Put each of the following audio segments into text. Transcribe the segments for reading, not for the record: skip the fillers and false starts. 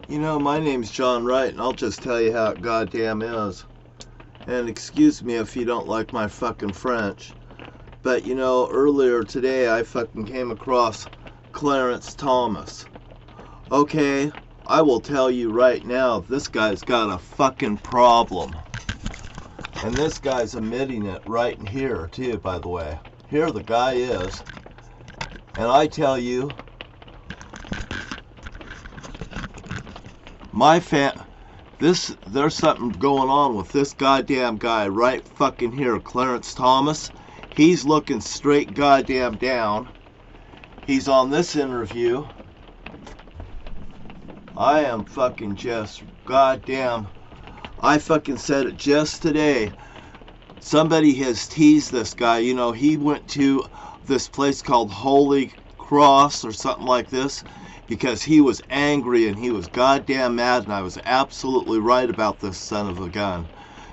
You know, my name's John Wright, and I'll just tell you how it goddamn is. And excuse me if you don't like my fucking French. But, you know, earlier today I fucking came across Clarence Thomas. Okay, I will tell you right now, this guy's got a fucking problem. And this guy's admitting it right in here, too, by the way. Here the guy is. And I tell you, there's something going on with this goddamn guy right fucking here, Clarence Thomas. He's looking straight goddamn down. He's on this interview. I am fucking just goddamn. I fucking said it just today. Somebody has teased this guy. You know, he went to this place called Holy Cross or something like this because he was angry and he was goddamn mad, and I was absolutely right about this son of a gun.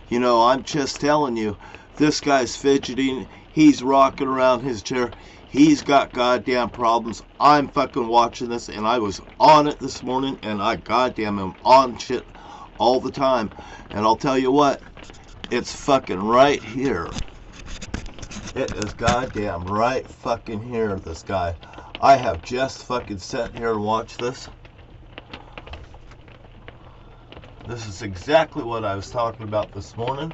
You know, I'm just telling you, this guy's fidgeting. He's rocking around his chair. He's got goddamn problems. I'm fucking watching this, and I was on it this morning, and I goddamn am on shit all the time. And I'll tell you what, it's fucking right here. It is goddamn right fucking here, this guy. I have just fucking sat here and watched this. This is exactly what I was talking about this morning,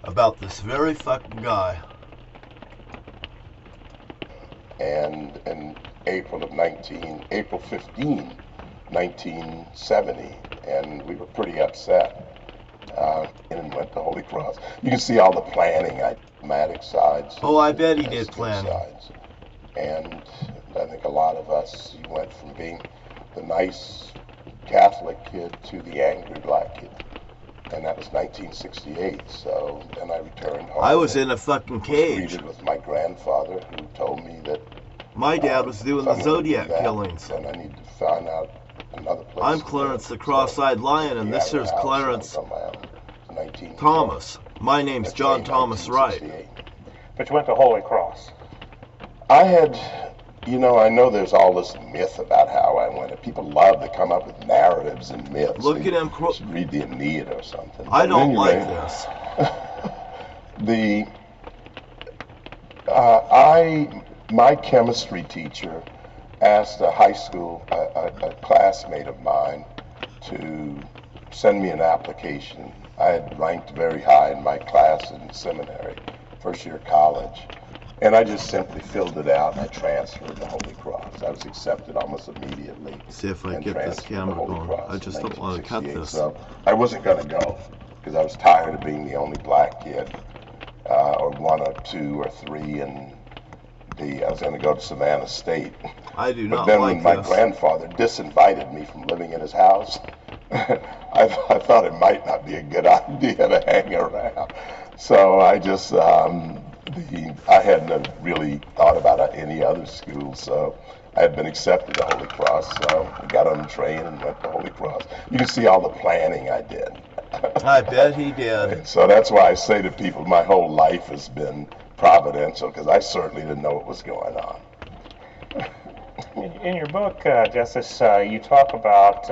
about this very fucking guy. And in April 15, 1970, and we were pretty upset. And went to Holy Cross. You can see all the planning, dramatic sides. Oh, I bet he did plan. And I think a lot of us went from being the nice Catholic kid to the angry black kid. And that was 1968, so then I returned home. I was in a fucking cage. Treated with my grandfather, who told me that my dad was doing the Zodiac killings. And I need to find out another place. I'm Clarence the Cross-Eyed Lion, and this here's Clarence Thomas. My name's John Thomas Wright. But you went to Holy Cross. I had, you know, I know there's all this myth about how I went. People love to come up with narratives and myths. Look at him. Read the Aeneid or something. I don't like this. My chemistry teacher asked a high school, a classmate of mine, to send me an application. I had ranked very high in my class in seminary, first year college. And I just simply filled it out, and I transferred to Holy Cross. I was accepted almost immediately. See if I get this camera going. I just don't want to cut this. So I wasn't going to go because I was tired of being the only black kid, or one or two or three, and I was going to go to Savannah State. I do not like this. But then when my grandfather disinvited me from living in his house, I thought it might not be a good idea to hang around. So I just, I hadn't really thought about any other school, so I had been accepted to Holy Cross, so I got on the train and went to Holy Cross. You can see all the planning I did. I bet he did. And so that's why I say to people, my whole life has been providential, because I certainly didn't know what was going on. In your book, Justice, you talk about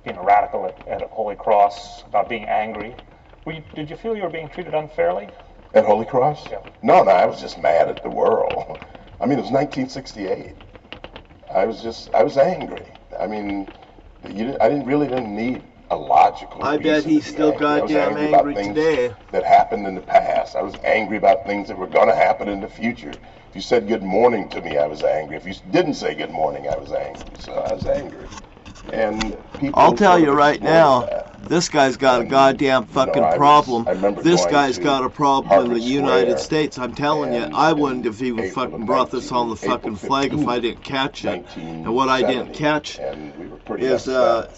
being a radical at Holy Cross, about being angry. Did you feel you were being treated unfairly? At Holy Cross? Yeah. No, I was just mad at the world. I mean, it was 1968. I was angry. I mean, I didn't need a logical I bet he's still goddamn angry today. That happened in the past. I was angry about things that were going to happen in the future. If you said good morning to me, I was angry. If you didn't say good morning, I was angry. So I was angry. And people, I'll tell you right now, this guy's got a goddamn fucking problem. This guy's got a problem in the United States. I'm telling you, I wouldn't have even fucking brought this on the fucking flag if I didn't catch it. And what I didn't catch is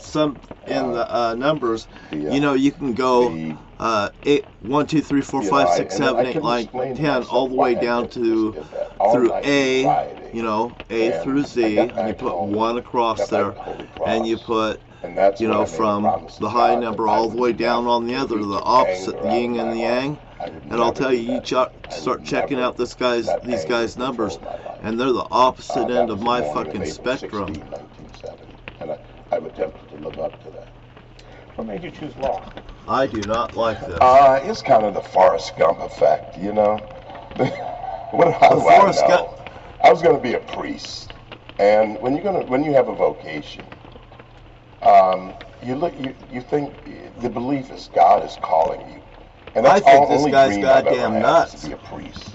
some in the numbers. You know, you can go 1, 2, 3, 4, 5, 6, 7, 8, 9, 10, all the way down to through A. You know, A through Z, and you put 1 across there, and you put, you know, from the high number all the way down on the other, the opposite, the yin and the yang. And I'll tell you, start checking out these guys' numbers, and they're the opposite end of my fucking spectrum. I I've attempted to live up to that. What made you choose law? I do not like this. It's kind of the Forrest Gump effect, you know. How do I know? I was going to be a priest, and when you have a vocation, you think the belief is God is calling you, and that's I think the this only guy's dream I've ever goddamn had, nuts. is to be a priest.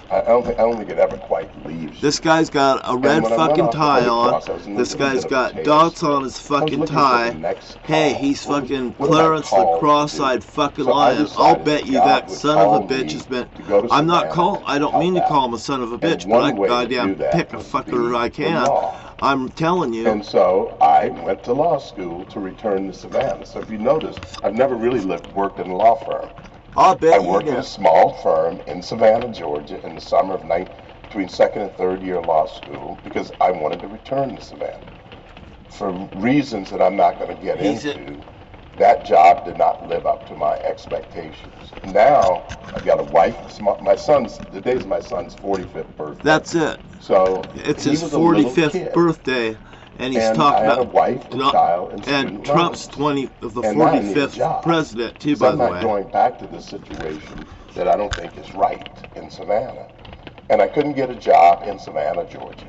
I don't think it ever quite leaves. This guy's got a red when I fucking went off tie the Holy on. Cross, I was in This a guy's little bit of a got dots tailspin. on his I was fucking looking for tie. the next Hey, call. he's fucking What am I Clarence the called to cross-eyed do? fucking So I lion. I'll decided bet that you God that would son of a call bitch me has been. to go to I'm not Savannah call. I don't mean to help call out. him a son of a And bitch, but one I way to goddamn do that pick a was fucker be I in can. law. I'm telling you. And so I went to law school to return to Savannah. So if you notice, I've never really worked in a law firm. I'll bet I you worked at did. a small firm in Savannah, Georgia, in the summer of between second and third year law school, because I wanted to return to Savannah. For reasons that I'm not going to get into, that job did not live up to my expectations. Now I've got a wife. Today's my son's 45th birthday. That's it. So It's he his was a little 45th kid. birthday, and he's And talking I had about a wife, a child, and and student Trump's loans. the And now I need a 45th job. president too, So by I'm the not way. going back to this situation that I don't think is right in Savannah. And I couldn't get a job in Savannah, Georgia.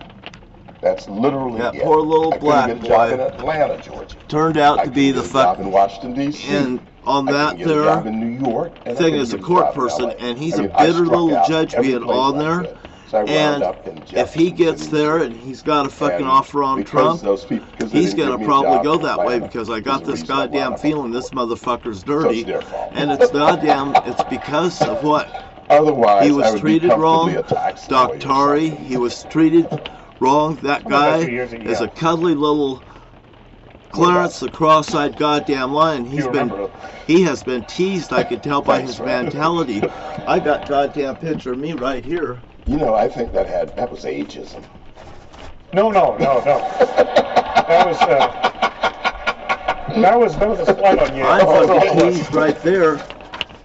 That's literally That it. poor little I black couldn't get a job boy in Atlanta, Georgia. Turned out I to be couldn't the get a job fucking. in Washington, D.C. And on I that couldn't get a job there in New York. And I thing couldn't as a get court job in person, LA. and he's I mean, a I bitter struck little out judge every being place on I there. could. So I wound And up in if he Jefferson gets City, there Missouri. and he's got a fucking And offer on because Trump, those people, because they he's didn't gonna give me a probably job go in that way Atlanta, because I is got the this reason I wound goddamn up feeling in this court. motherfucker's So dirty, it's their fault. and it's goddamn. It's because of what Otherwise, he I was would treated be comfortably wrong. a tax lawyer or Daktari, something. he was treated wrong. That How about guy extra years at is a Yale? cuddly little Clarence the cross-eyed goddamn lion. Do you remember? He has been teased. I could tell by Thanks, his man. mentality. I got goddamn picture of me right here. You know, I think that was ageism. No. That was a slight on you. I'm That's all it fucking was. teased right there.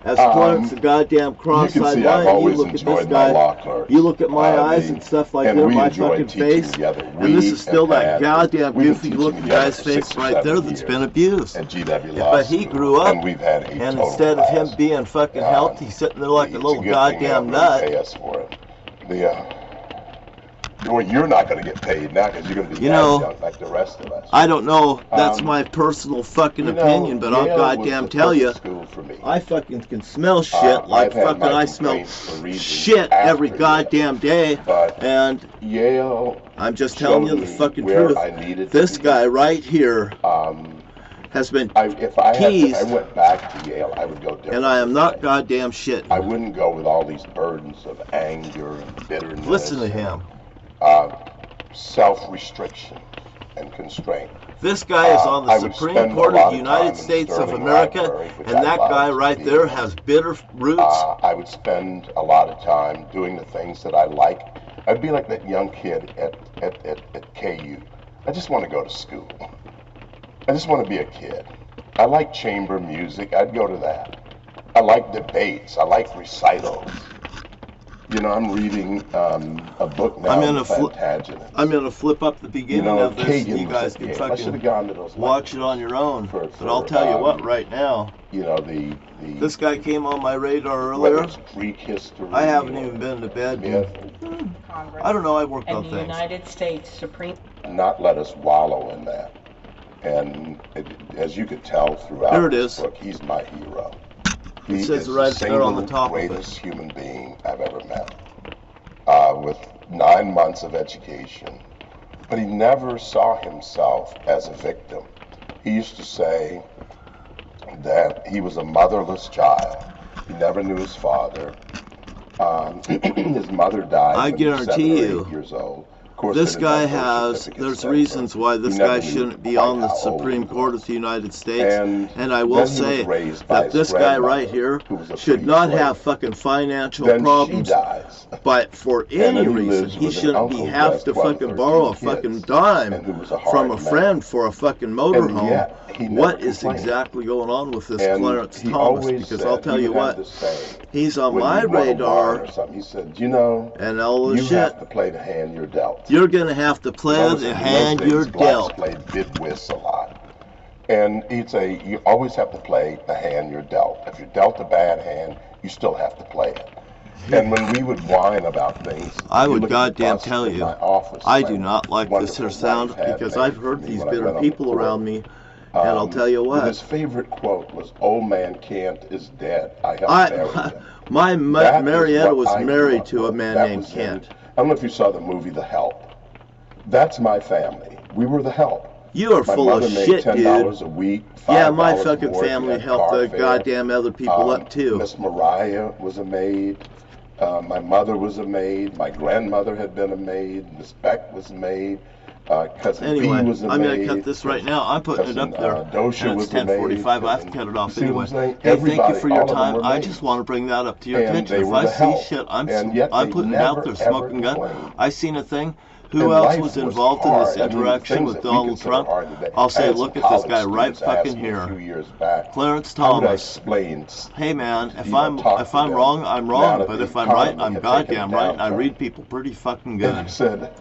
As Clarence the goddamn You cross-eyed can see I've lion. You always look at this enjoyed my law guy. clerks. You look at my eyes the- and stuff like and that. we My enjoyed fucking teaching face. together. And this We is still have that had- goddamn we've been goofy teaching looking together guy's for face 6 or right there 7 that's years been abused. at GW Law But he School, grew up, and we've had a and total instead of him blast. being fucking healthy, sitting there like a It's little good thing goddamn they don't nut. pay us for it. Well, you're not going to get paid now because you're going to be You know, adjunct like the rest of us. I don't know. That's Um, my personal fucking You know, opinion, but I'll Yale was goddamn the tell you, perfect school for me. I fucking can smell shit like I've had fucking my I smell complaints for reasons shit every after goddamn day. But And Yale I'm just telling you showed the me fucking where truth. I needed to This be. guy right here has been If I teased, went back to Yale, I would go different. and I am not goddamn shit. I wouldn't go with all these burdens of anger and bitterness. Listen to him. Self-restriction and constraint. This guy is on I the would Supreme spend a Court lot of the of United time in States of Sterling America, Library, which and I that love guy to right be there in. has bitter roots. I would spend a lot of time doing the things that I like. I'd be like that young kid at KU. I just want to go to school. I just want to be a kid. I like chamber music. I'd go to that. I like debates. I like recitals. You know, I'm reading a book now. I'm gonna flip up the beginning of this. Kagan You was guys at can Yale. I should have fucking gone to those watch lectures. it on your own. For- But I'll for, tell you what, right now, You know, the this guy came on my radar whether earlier. it's Greek history. I haven't or even been to bed. myth, Congress I don't know. I worked and on the things. United States Supreme. not let us wallow in that. And as you could tell throughout There it this is. book, he's my hero. It He says is right the there on the single top of it. greatest human being I've ever met. With 9 months of education, but he never saw himself as a victim. He used to say that he was a motherless child. He never knew his father. His mother died I when he was 7 guarantee or you, 8 years old. Of course, This they didn't guy have birth has, certificates there's then, reasons so why he this never guy knew shouldn't be quite on the how old Supreme he Court was. of the United States. And I will then he was say raised by that his this guy grandmother, right here who was a should free not slave. have fucking financial Then problems. she dies. But for And any then he reason, lives he with an shouldn't be uncle who have has to 12, fucking 13 borrow a kids, fucking dime and who was a hard from a man. friend for a fucking And motorhome. yet, he never What is complained. exactly going on with this And Clarence he Thomas? always Because said, I'll tell he you would have what, this saying, he's on when my you won a wine radar, or something, he said, you know, and all this you shit. have to play the hand you're dealt. You're gonna have to play Notice the in those hand days, you're blacks dealt. played bid whist a lot. And he'd say, you always have to play the hand you're dealt. If you're dealt a bad hand, you still have to play it. And when we would whine about things, I you would look at the goddamn bus tell in you, my office, I my do not like this wonderful here sound wife had because made I've for heard me these when I bitter went on the people tour. around me, and I'll tell you But his what. favorite quote was, "Old man can't is dead. I helped bury him." My That is Marietta what was I grew married up to a with. man That named was in- Kent. I don't know if you saw the movie The Help. That's my family. We were the help. You are My full mother of made shit, $10 dude. a week. Yeah, my $5 fucking more if you family had helped car the fare. goddamn other people up too. Miss Mariah was a maid. My mother was a maid. My grandmother had been a maid. Miss Beck was a maid. Cousin Anyway, B was a I'm maid. gonna cut this right now. I'm putting it Cousin, up there, Dosha and it's was a maid. 10:45. I have to Cousin- cut it off see what anyway. I'm saying? Hey, thank you Everybody, for all your of them time. were I maids. just want to bring that up to your And attention. they If were I the see help. shit, And yet I'm they putting it out never, there, ever smoking gun. complained. I seen a thing. And Who else life was involved in hard. this I mean, interaction things with that we Donald consider Trump? hard today. I'll I say, had look some at this college guy right students ask fucking me a here. few years back, Clarence how would I Thomas. explain? Hey man, if you know, I'm talk to them wrong, I'm now wrong. that But the if I'm right, economy I'm had taken a goddamn right, and I downturn. read people pretty fucking And good. he said,